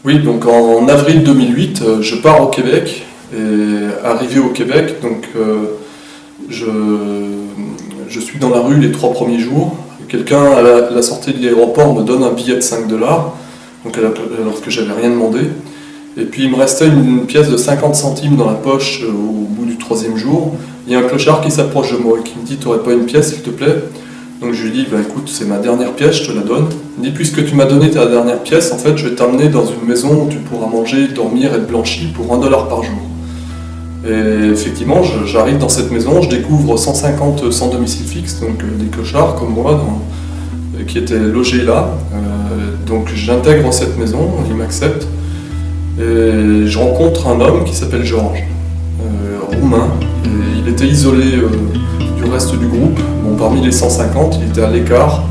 Oui, donc en avril 2008, je pars au Québec. Et arrivé au Québec, donc je, je suis dans la rue les 3 premiers jours. Quelqu'un à la sortie de l'aéroport me donne un billet de 5 dollars, donc alors que j'avais rien demandé. Et puis il me restait une pièce de 50 centimes dans la poche au bout du 3e jour. Il y a un clochard qui s'approche de moi et qui me dit: t'aurais pas une pièce s'il te plaît? Donc je lui dis: bah écoute, c'est ma dernière pièce, je te la donne. Il me dit: puisque tu m'as donné ta dernière pièce, en fait je vais t'emmener dans une maison où tu pourras manger, dormir, être blanchi pour 1 dollar par jour. Et effectivement, j'arrive dans cette maison, je découvre 150 sans domicile fixe, donc des clochards comme moi, qui étaient logés là. Donc j'intègre cette maison, ils m'acceptent, et je rencontre un homme qui s'appelle Georges, roumain. Et il était isolé du reste du groupe. Bon, parmi les 150, il était à l'écart,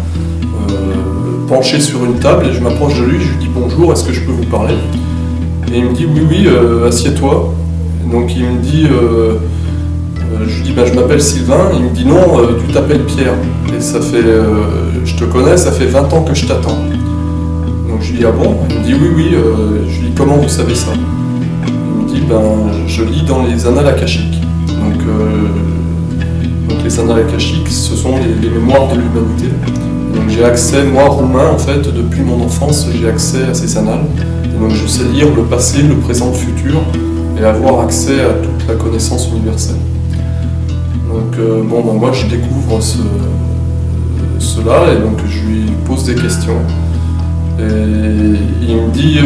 penché sur une table, et je m'approche de lui, je lui dis: bonjour, est-ce que je peux vous parler? Et il me dit: oui, oui, assieds-toi. Donc il me dit, je lui dis: ben, je m'appelle Sylvain. Il me dit: non, tu t'appelles Pierre. Et ça fait, je te connais, ça fait 20 ans que je t'attends. Donc je lui dis: ah bon? Il me dit: oui, oui. Je lui dis: comment vous savez ça? Il me dit: ben, je lis dans les annales akashiques. Donc les annales akashiques, ce sont les mémoires de l'humanité. Donc j'ai accès, moi roumain en fait, depuis mon enfance, j'ai accès à ces annales. Et donc je sais lire le passé, le présent, le futur, et avoir accès à toute la connaissance universelle. Donc moi je découvre cela, et donc je lui pose des questions. Et il me dit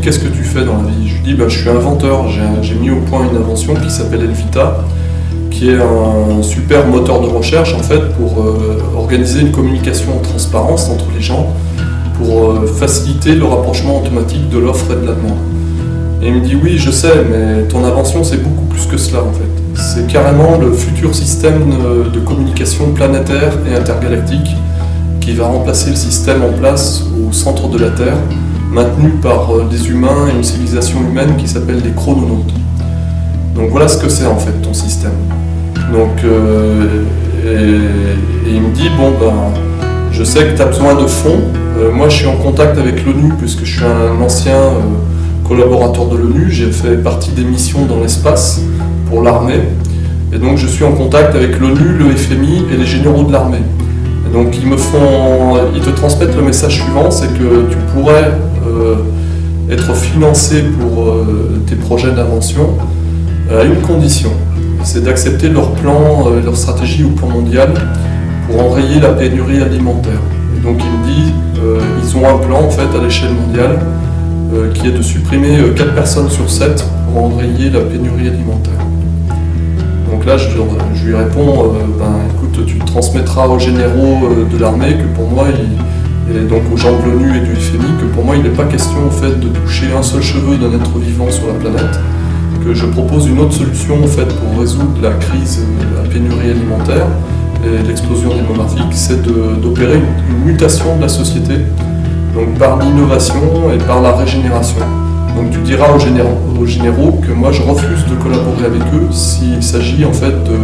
qu'est-ce que tu fais dans la vie? Je lui dis: ben, je suis inventeur, j'ai mis au point une invention qui s'appelle Elvita, qui est un super moteur de recherche en fait pour organiser une communication en transparence entre les gens, pour faciliter le rapprochement automatique de l'offre et de la demande. Et il me dit: oui, je sais, mais ton invention c'est beaucoup plus que cela en fait. C'est carrément le futur système de communication planétaire et intergalactique qui va remplacer le système en place au centre de la Terre, maintenu par des humains et une civilisation humaine qui s'appelle les chrononautes. Donc voilà ce que c'est en fait ton système. Donc, et il me dit: bon ben, je sais que tu as besoin de fonds. Moi je suis en contact avec l'ONU puisque je suis un ancien collaborateur de l'ONU, j'ai fait partie des missions dans l'espace pour l'armée, et donc je suis en contact avec l'ONU, le FMI et les généraux de l'armée. Et donc ils te transmettent le message suivant, c'est que tu pourrais être financé pour tes projets d'invention à une condition, c'est d'accepter leur plan, leur stratégie au plan mondial pour enrayer la pénurie alimentaire. Et donc il me dit, ils ont un plan en fait à l'échelle mondiale qui est de supprimer 4 personnes sur 7 pour enrayer la pénurie alimentaire. Donc là, je lui réponds, ben écoute, tu transmettras aux généraux de l'armée que pour moi, et donc aux gens de l'ONU et du FMI, que pour moi, il n'est pas question en fait, de toucher un seul cheveu d'un être vivant sur la planète, que je propose une autre solution en fait, pour résoudre la crise, la pénurie alimentaire et l'explosion démographique, c'est d'opérer une mutation de la société, donc par l'innovation et par la régénération. Donc tu diras aux généraux que moi je refuse de collaborer avec eux s'il s'agit en fait de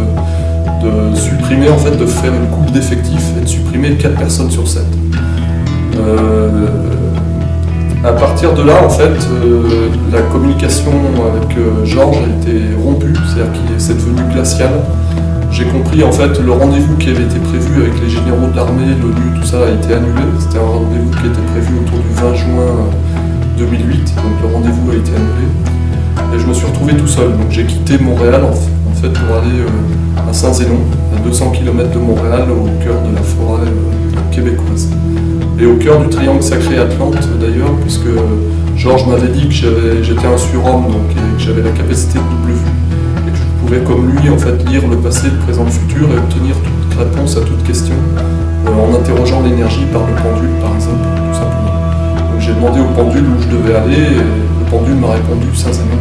supprimer, en fait de faire une coupe d'effectifs et de supprimer 4 personnes sur 7. À partir de là, en fait, la communication avec Georges a été rompue, c'est-à-dire que c'est devenu glacial. J'ai compris en fait le rendez-vous qui avait été prévu avec les généraux de l'armée, l'ONU, tout ça a été annulé. C'était un rendez-vous qui était prévu autour du 20 juin 2008, donc le rendez-vous a été annulé. Et je me suis retrouvé tout seul, donc j'ai quitté Montréal en fait pour aller à Saint-Zénon, à 200 km de Montréal, au cœur de la forêt québécoise. Et au cœur du triangle sacré Atlante d'ailleurs, puisque Georges m'avait dit que j'étais un surhomme, donc, et que j'avais la capacité de double vue. Pouvait comme lui en fait lire le passé, le présent, le futur et obtenir toute réponse à toute question en interrogeant l'énergie par le pendule par exemple, tout simplement. Donc j'ai demandé au pendule où je devais aller et le pendule m'a répondu Saint-Zénon.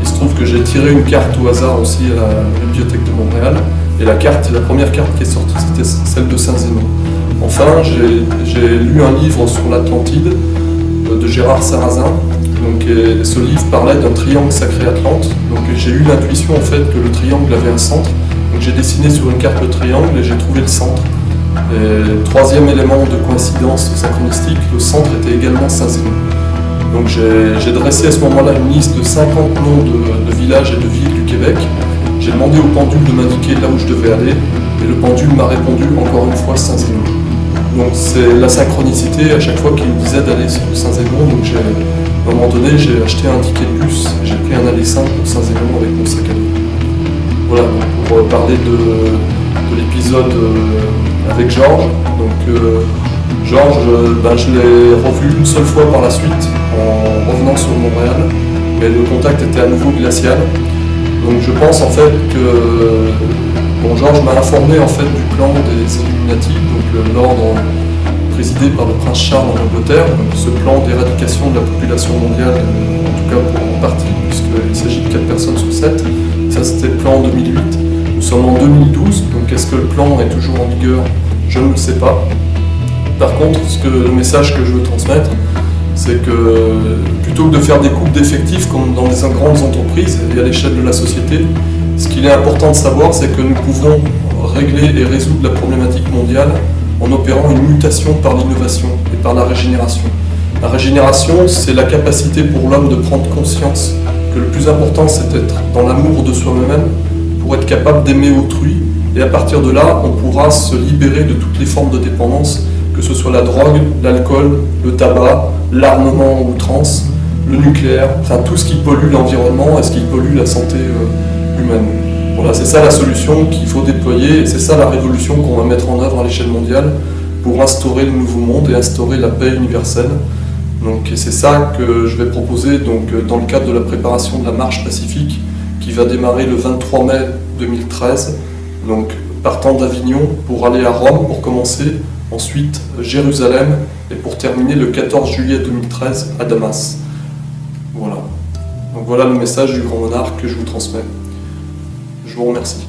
Il se trouve que j'ai tiré une carte au hasard aussi à la bibliothèque de Montréal et la première carte qui est sortie c'était celle de Saint-Zénon. Enfin j'ai lu un livre sur l'Atlantide de Gérard Sarrazin. Donc, ce livre parlait d'un triangle sacré Atlante. Donc j'ai eu l'intuition en fait que le triangle avait un centre. Donc j'ai dessiné sur une carte le triangle et j'ai trouvé le centre. Et troisième élément de coïncidence synchronistique, le centre était également Saint-Zénon. Donc j'ai dressé à ce moment-là une liste de 50 noms de villages et de villes du Québec. J'ai demandé au pendule de m'indiquer là où je devais aller, et le pendule m'a répondu encore une fois Saint-Zénon. Donc c'est la synchronicité à chaque fois qu'il me disait d'aller sur Saint-Zénon. Donc à un moment donné, j'ai acheté un ticket de bus, j'ai pris un aller simple pour Saint-Zénon avec mon sac à dos. Voilà, donc pour parler de l'épisode avec Georges. Donc Georges, je l'ai revu une seule fois par la suite en revenant sur Montréal, mais le contact était à nouveau glacial. Donc je pense en fait que Georges m'a informé en fait du plan des Illuminati, donc l'ordre présidé par le prince Charles en Angleterre, donc ce plan d'éradication de la population mondiale, en tout cas pour en partie, puisqu'il s'agit de 4 personnes sur 7. Ça c'était le plan en 2008. Nous sommes en 2012, donc est-ce que le plan est toujours en vigueur? Je ne le sais pas. Par contre, le message que je veux transmettre, c'est que plutôt que de faire des coupes d'effectifs comme dans des grandes entreprises et à l'échelle de la société, ce qu'il est important de savoir, c'est que nous pouvons régler et résoudre la problématique mondiale en opérant une mutation par l'innovation et par la régénération. La régénération, c'est la capacité pour l'homme de prendre conscience que le plus important, c'est d'être dans l'amour de soi-même pour être capable d'aimer autrui. Et à partir de là, on pourra se libérer de toutes les formes de dépendance, que ce soit la drogue, l'alcool, le tabac, l'armement à outrance, le nucléaire, enfin tout ce qui pollue l'environnement et ce qui pollue la santé humaine. Voilà, c'est ça la solution qu'il faut déployer et c'est ça la révolution qu'on va mettre en œuvre à l'échelle mondiale pour instaurer le nouveau monde et instaurer la paix universelle. Donc, et c'est ça que je vais proposer dans le cadre de la préparation de la marche pacifique qui va démarrer le 23 mai 2013, donc partant d'Avignon pour aller à Rome pour commencer, ensuite Jérusalem et pour terminer le 14 juillet 2013 à Damas. Voilà. Donc voilà le message du grand monarque que je vous transmets. Je vous remercie.